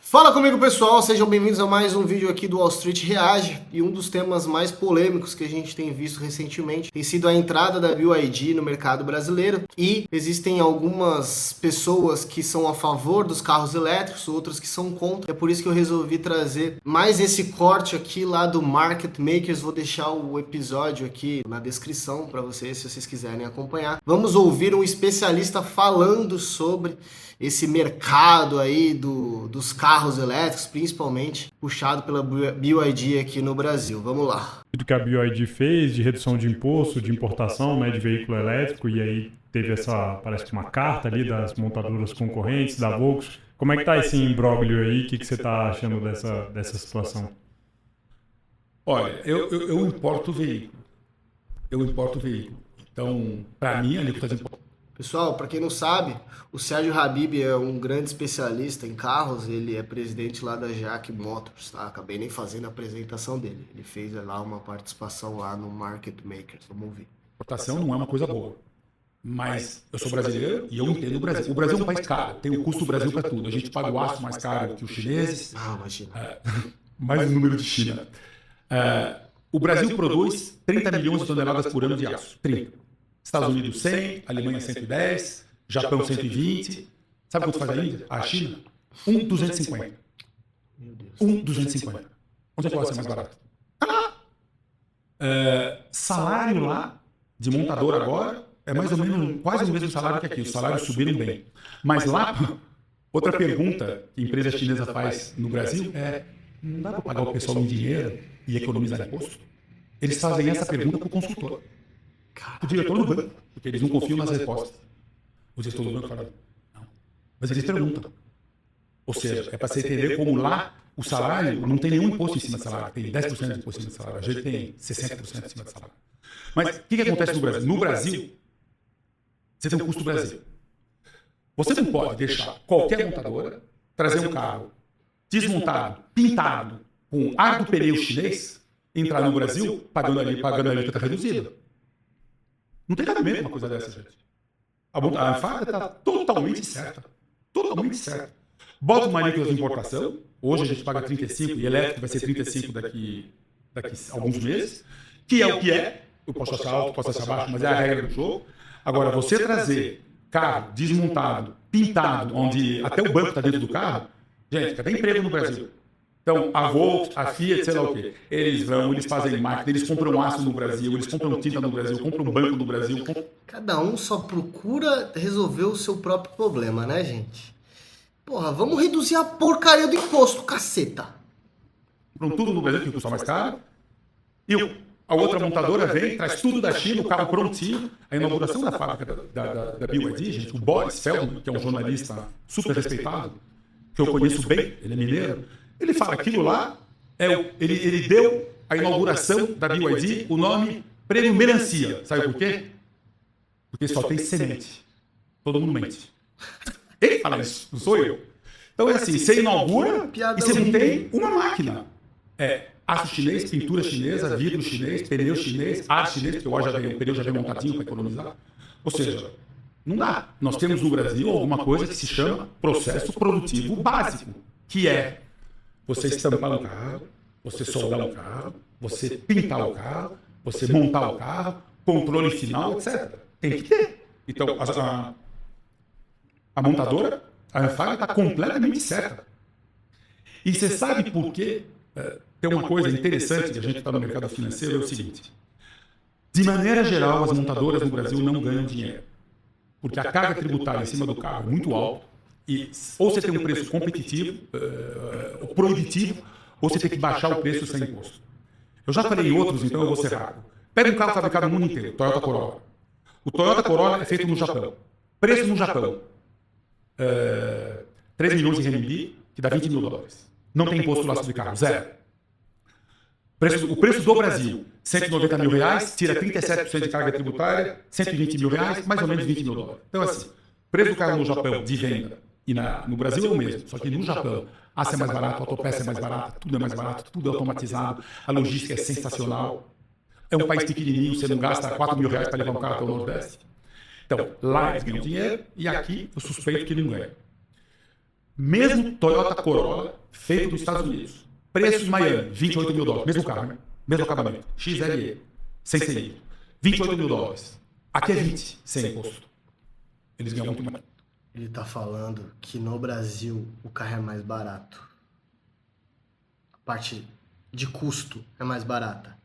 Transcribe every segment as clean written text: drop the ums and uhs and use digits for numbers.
Fala comigo, pessoal, sejam bem-vindos a mais um vídeo aqui do Wall Street Reage. E um dos temas mais polêmicos que a gente tem visto recentemente tem sido a entrada da BYD no mercado brasileiro. E existem algumas pessoas que são a favor dos carros elétricos, outras que são contra. É por isso que eu resolvi trazer mais esse corte aqui lá do Market Makers. Vou deixar o episódio aqui na descrição para vocês, se vocês quiserem acompanhar. Vamos ouvir um especialista falando sobre esse mercado aí dos carros elétricos, principalmente puxado pela BYD aqui no Brasil. Vamos lá. Do que a BYD fez de redução de imposto, de importação, né, de veículo elétrico, e aí teve essa, parece que uma carta ali das montadoras concorrentes, da Volkswagen. Como é que tá esse imbróglio aí? O que você tá achando dessa situação? Olha, eu importo o veículo. Eu importo o veículo. Então, para mim, a alíquota de imposto. Pessoal, para quem não sabe, o Sérgio Habib é um grande especialista em carros, ele é presidente lá da JAC Motors, tá? Acabei nem fazendo a apresentação dele. Ele fez lá uma participação lá no Market Makers, vamos ouvir. Importação não é uma coisa boa. Mas eu sou brasileiro e eu entendo o Brasil. O Brasil é um país caro, tem o custo do Brasil para tudo. A gente paga o aço mais caro que os chineses. Imagina. Mais o número de China. O Brasil produz 30 milhões de toneladas por ano de aço. 30. Estados Unidos 100, Alemanha 110, Japão 120. Sabe quanto faz a Índia? A China? 1,250. Meu Deus. 1,250. Onde é que vai ser mais barato? Salário lá de montador agora é mais ou menos quase o mesmo salário que aqui. Os salários subiram bem. Mas lá, outra pergunta que a empresa chinesa faz no Brasil é: não dá para pagar o pessoal em dinheiro e economizar imposto? Eles fazem essa pergunta para o consultor. O diretor do banco, porque eles não confiam nas respostas. O diretor do banco fala, não. Mas eles perguntam. Ou seja, é para você entender como lá o salário não tem nenhum imposto em cima do salário. Tem 10% de imposto em cima do salário. A gente tem 60% em cima do salário. Mas o que acontece no Brasil? No Brasil, você tem um custo do Brasil. Você não pode deixar qualquer montadora trazer um carro desmontado, pintado, com ar do pneu chinês, entrar no Brasil pagando a alíquota reduzida. Não tem cabimento uma coisa dessa, gente. A Anfávia está totalmente certa. Totalmente certa. Bota uma alíquota de importação. Hoje a gente paga 35 e elétrico vai ser 35 daqui a alguns meses. Que é o que é. Eu posso achar alto, posso achar baixo, mas é a regra do jogo. Agora, você trazer carro desmontado, pintado, onde até o banco está dentro do carro, gente, cadê emprego no Brasil? Então, a Volkswagen, a Fiat, sei lá o quê. Eles fazem máquina, eles compram aço no Brasil, eles compram tinta no Brasil, compram banco no Brasil. Cada um só procura resolver o seu próprio problema, né, gente? Porra, vamos reduzir a porcaria do imposto, caceta. Compram tudo no Brasil, que custa mais caro. E a outra montadora vem, traz tudo da China, o carro prontinho. A inauguração da fábrica da BYD, gente, o Boris Feldman, que é um jornalista super respeitado, que eu conheço bem, ele é mineiro, ele fala aquilo lá, ele deu a inauguração da BYD o nome Prêmio Melancia. Sabe por quê? Porque só tem semente. Todo mundo mente. Ele fala isso, não sou eu. Então é assim, você inaugura e você não tem uma máquina. Aço chinês, pintura chinesa, vidro chinês, pneu chinês, ar chinês, porque hoje o pneu já vem montadinho para economizar. Ou seja, não dá. Nós temos no Brasil alguma coisa que se chama processo produtivo básico, que é você estampar um carro, você soldar um carro, você pintar o carro, você montar o carro, controle final, etc. Tem que ter. Então, a montadora, a Anfávia, está completamente certa. E você sabe por quê? Tem uma coisa interessante que a gente está no mercado financeiro, é o seguinte. De maneira geral, as montadoras no Brasil não ganham dinheiro. Porque a carga tributária em cima do carro é muito alta. E ou você tem um preço competitivo, proibitivo, ou você tem que baixar o preço sem imposto. Eu já falei em outros, então eu vou ser rápido. Pega um carro fabricado no mundo inteiro, Toyota Corolla. O Toyota Corolla é feito no Japão. Preço no Japão, 3 milhões de renminbi, que dá 20 mil dólares. Não tem imposto lá sobre carro, zero. O preço do Brasil, 190 mil reais, tira 37% de carga tributária, 120 mil reais, mais ou menos 20 mil dólares. Então assim, preço do carro no Japão de venda e no Brasil é o mesmo, só que no Japão, aço é mais barato, a autopeça é mais barata, tudo é mais barato, tudo é automatizado, a logística é sensacional. É um país pequenininho, você não gasta 4 mil reais para levar um carro até o Nordeste. Então, lá eles ganham dinheiro e aqui eu suspeito que não ganham. Mesmo Toyota Corolla, feito nos Estados Unidos. Preços Miami, 28 mil dólares. Mesmo carro, né? Mesmo acabamento. XLE, sem CI. 28 mil dólares. Aqui é 20, sem imposto. Eles ganham muito mais. Ele tá falando que no Brasil o carro é mais barato. A parte de custo é mais barata.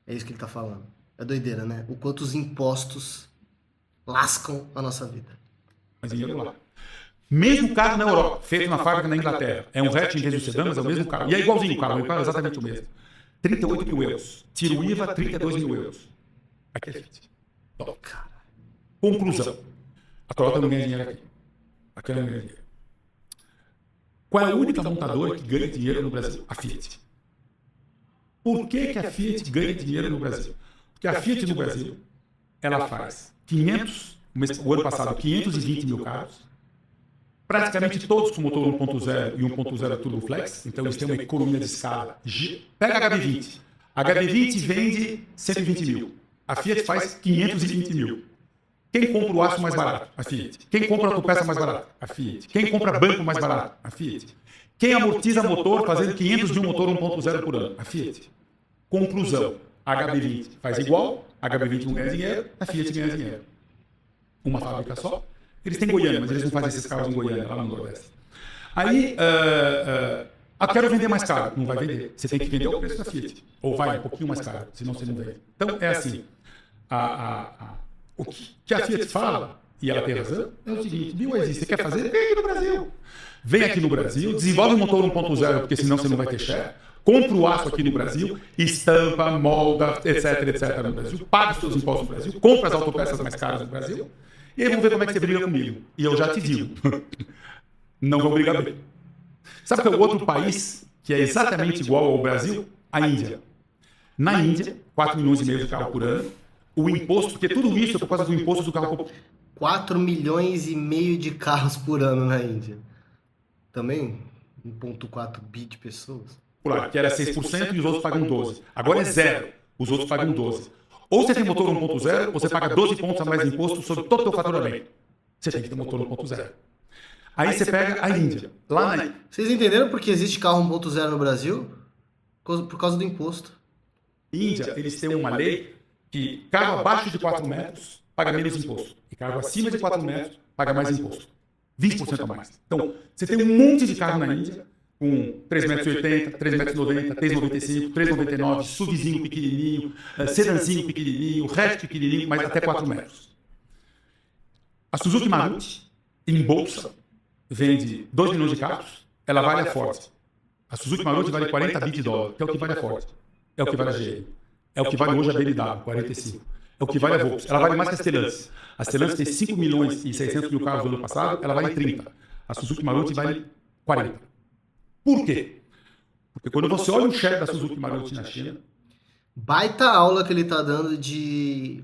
É isso que ele tá falando. É doideira, né? O quanto os impostos lascam a nossa vida. Mas dinheiro lá. Mesmo carro na Europa, feito na fábrica na Inglaterra. É um hatch em vez de sedã, mas é o mesmo carro. E é igualzinho o carro é exatamente o mesmo. 38 mil euros. Tira o IVA, 32 mil euros. Aqui é 20. Conclusão. A Toyota não ganha dinheiro aqui. Aqui ela não ganha dinheiro. Qual é a única montadora que ganha dinheiro no Brasil? A Fiat. Por que a Fiat ganha dinheiro no Brasil? Porque a Fiat no Brasil, ela faz 500, o ano passado, 520 mil carros, praticamente todos com motor 1.0 e 1.0 Turbo Flex, então eles têm uma economia de escala. Pega a HB20. A HB20 vende 120 mil. A Fiat faz 520 mil. Quem compra o aço mais barato? A Fiat. Quem compra a autopeça mais barata? A Fiat. Quem compra banco mais barato? A Fiat. Quem amortiza motor fazendo 500 de um motor 1.0 por ano? A Fiat. Conclusão. A HB20 faz igual, a HB20 não ganha dinheiro, a Fiat ganha dinheiro. Uma fábrica só. Eles têm Goiânia, mas eles não fazem esses carros em Goiânia, lá no Nordeste. Aí, quero vender mais caro. Não vai vender. Você tem que vender o preço da Fiat. Ou vai um pouquinho mais caro, senão você não vende. Então, é assim. O que a Fiat fala, e ela tem razão, é o seguinte: BYD, você quer fazer? Vem aqui no Brasil. Vem aqui no Brasil, desenvolve um motor 1.0, porque senão você não vai ter share. Compra o aço aqui no Brasil, estampa, molda, etc, no Brasil. Paga os seus impostos no Brasil, compra as autopeças mais caras no Brasil. E aí vamos ver como é que você briga comigo. E eu já te digo, não vou brigar bem. Sabe qual é o outro país que é exatamente igual ao Brasil? A Índia. Na Índia, 4 milhões e meio de carro por ano. O imposto, porque tudo isso é por causa do imposto do carro. 4 milhões e meio de carros por ano na Índia. Também 1,4 bi de pessoas. Por lá, que era 6% e os outros pagam 12%. Agora é zero. Os outros pagam 12%. Ou você tem motor 1.0, ou você paga 12 pontos a mais de imposto sobre todo o seu faturamento. Você tem que ter motor 1.0. Aí você pega a Índia. Lá na... Vocês entenderam por que existe carro 1.0 no Brasil? Por causa do imposto. Índia, eles têm uma lei que carro abaixo de 4 metros paga menos imposto. E carro acima de 4 metros paga mais imposto. 20% a mais. Então, você tem um monte de carro na Índia com 3,80 m, 3,90 m, 3,95 m, 3,99 m, SUVzinho pequenininho, sedanzinho pequenininho, hatch pequenininho, mas até 4 metros. A Suzuki Maruti, em bolsa, vende 2 milhões de carros, ela vale a Ford. A Suzuki Maruti vale 40 bi de dólar, que é o que vale a Ford. É o que vale a GM. É o que vale hoje a BMW, 45. É o que vale a Volkswagen. Ela vale mais que a Stellantis. A Stellantis tem 5 milhões e 600 mil carros no ano passado, ela vale 30. A Suzuki Maruti vale 40. Por quê? Porque quando você olha o share da Suzuki Maruti na China... Baita aula que ele está dando de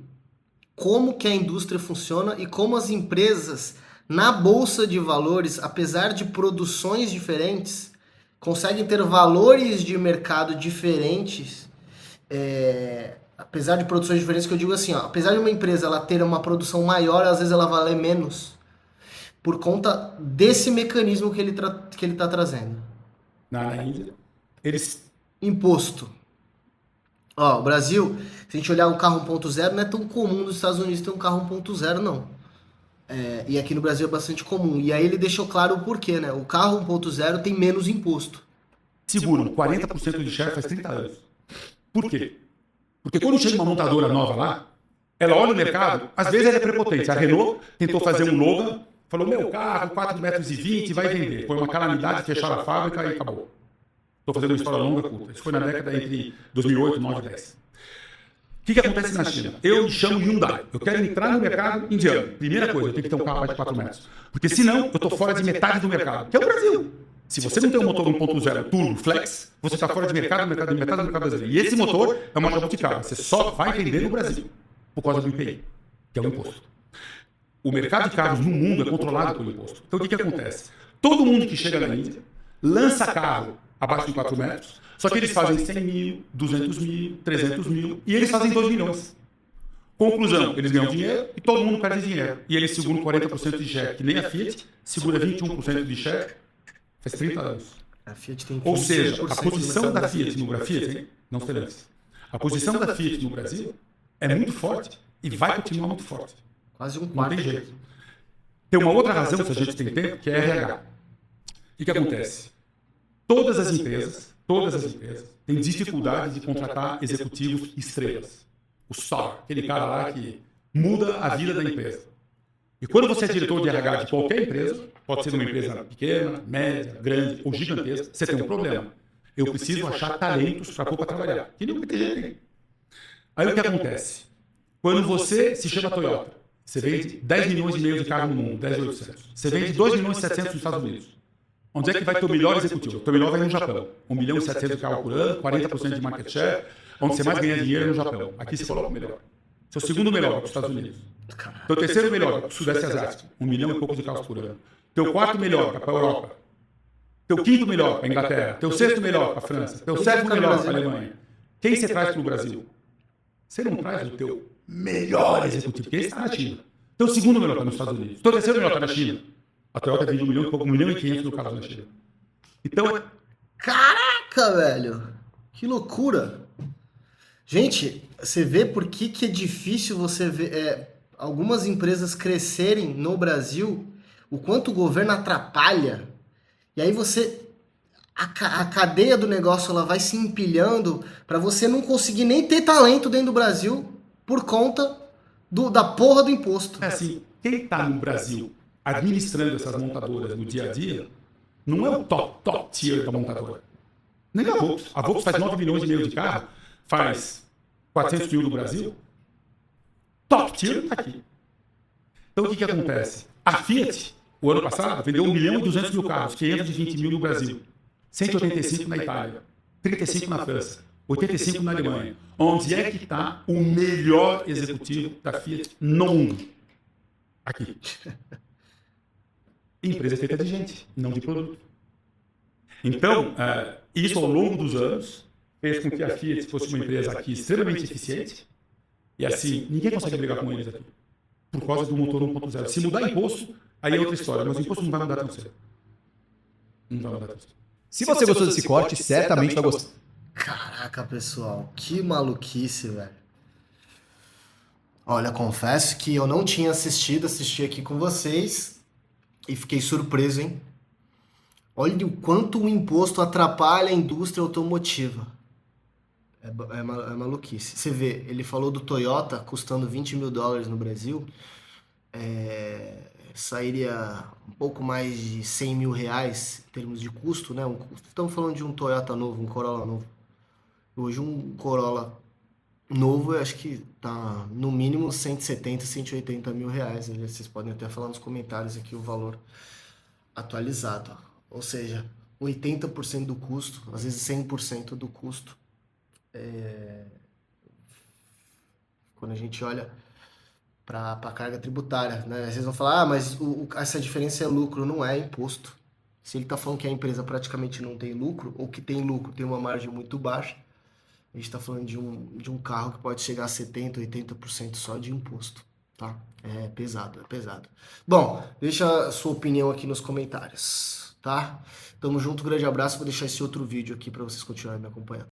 como que a indústria funciona e como as empresas, na bolsa de valores, apesar de produções diferentes, conseguem ter valores de mercado diferentes, apesar de produções diferentes, que eu digo assim, ó, apesar de uma empresa ela ter uma produção maior, às vezes ela vale menos, por conta desse mecanismo que ele está trazendo. Na Índia, eles... Imposto. Ó, o Brasil, se a gente olhar um carro 1.0, não é tão comum nos Estados Unidos ter um carro 1.0, não. E aqui no Brasil é bastante comum. E aí ele deixou claro o porquê, né? O carro 1.0 tem menos imposto. Seguram 40% de share faz 30 anos. Por quê? Porque quando chega uma montadora nova lá, ela olha o mercado, às vezes ela é prepotente. A Renault tentou fazer um Logan, falou, meu carro, 4,20 metros, vai vender. Foi uma calamidade, fecharam a fábrica e acabou. Estou fazendo uma história longa, curta. Isso foi na década entre 2008, 2009 e 2010. O que acontece na China? Eu me chamo Hyundai. Eu quero entrar no mercado indiano. Primeira coisa, eu tenho que ter um carro mais de 4 metros. Porque senão, eu estou fora de metade do mercado, que é o Brasil. Se você não tem um motor 1.0 Turbo Flex, você está fora de metade do mercado brasileiro. E esse motor é uma jabuticaba. Você só vai vender no Brasil, por causa do IPI, que é o imposto. O mercado de carros no mundo é controlado pelo imposto. Então, o que acontece? Todo mundo que chega na Índia lança carro abaixo de 4 metros, só que eles fazem 100 mil, 200 mil, 300 mil, e eles fazem 2 milhões. Conclusão, eles ganham dinheiro e todo mundo perde dinheiro. E eles seguram 40% de cheque, que nem a Fiat segura 21% de cheque faz 30 anos. A Fiat tem Ou seja, a 15% posição da Fiat no Brasil, não Félix, a posição da Fiat no Brasil é muito forte e vai continuar muito forte. Quase um Não quarto. tem jeito. Tem uma outra razão, se a gente tem tempo, que é RH. O que acontece? Todas as empresas têm dificuldade de contratar executivos estrelas. O star, aquele cara lá que muda a vida da empresa. E quando você é diretor de RH de qualquer empresa, pode ser uma empresa pequena, média, grande ou gigantesca, você tem um problema. Eu preciso achar talentos para pôr para trabalhar. Que nem tem gente. Aí o que acontece? Quando você se chama Toyota, você vende 10 milhões e meio de carro no mundo, 10.800. Você vende 2 milhões e 700 nos Estados Unidos. Onde é que vai ter o melhor executivo? O teu melhor vai no Japão. 1 milhão e 700 de carro por ano, 40% de market share. Onde você mais ganha dinheiro é no Japão. Aqui você coloca o melhor. Seu segundo melhor vai para os Estados Unidos. Teu terceiro melhor vai para o Sudeste Asiático. 1 milhão e pouco de carros por ano. Teu quarto melhor vai para a Europa. Teu quinto melhor para a Inglaterra. Teu sexto melhor para a França. Teu sétimo melhor para a Alemanha. Quem você traz para o Brasil? Você não traz o teu melhor executivo, porque esse está na China. Teu segundo melhor está nos Estados Unidos. Teu terceiro melhor está na China. A Toyota vende 1 milhão e pouco, 1 milhão e 500 no carro na China. Então, Caraca, velho! Que loucura! Gente, você vê por que é difícil você ver algumas empresas crescerem no Brasil, o quanto o governo atrapalha, e aí você... A cadeia do negócio ela vai se empilhando para você não conseguir nem ter talento dentro do Brasil por conta da porra do imposto. é assim, quem está no Brasil administrando essas montadoras no dia a dia, não é o top tier da montadora. Nem a Volks. A Volks faz 9 milhões e meio de carro, faz 400 mil no Brasil. Top tier está aqui. Então o que acontece? A Fiat, o ano passado, vendeu 1 milhão e 200 mil carros, 520 mil no Brasil, 185 na Itália, 35 na França, 85 na Alemanha. Onde é que está o melhor executivo da Fiat no mundo? Aqui. Empresa feita de gente, não de produto. Então, isso ao longo dos anos fez com que a Fiat fosse uma empresa aqui extremamente eficiente e assim, ninguém consegue brigar com eles aqui por causa do motor 1.0. Se mudar imposto, aí é outra história, mas o imposto não vai mudar tão cedo. Não vai mudar tão cedo. Se você gostou desse corte, certamente vai gostar. Caraca, pessoal, que maluquice, velho. Olha, confesso que eu não tinha assisti aqui com vocês e fiquei surpreso, hein? Olha o quanto o imposto atrapalha a indústria automotiva. É maluquice. Você vê, ele falou do Toyota custando 20 mil dólares no Brasil, sairia um pouco mais de 100 mil reais em termos de custo, né? Estamos falando de um Toyota novo, um Corolla novo. Hoje um Corolla novo, eu acho que tá no mínimo 170, 180 mil reais. Vocês podem até falar nos comentários aqui o valor atualizado. Ou seja, 80% do custo, às vezes 100% do custo. Quando a gente olha para a carga tributária, né? Vocês vão falar, mas essa diferença é lucro, não é imposto. Se ele está falando que a empresa praticamente não tem lucro, ou que tem lucro, tem uma margem muito baixa, a gente está falando de um carro que pode chegar a 70%, 80% só de imposto, tá? É pesado, é pesado. Bom, deixa a sua opinião aqui nos comentários, tá? Tamo junto, grande abraço, vou deixar esse outro vídeo aqui para vocês continuarem me acompanhando.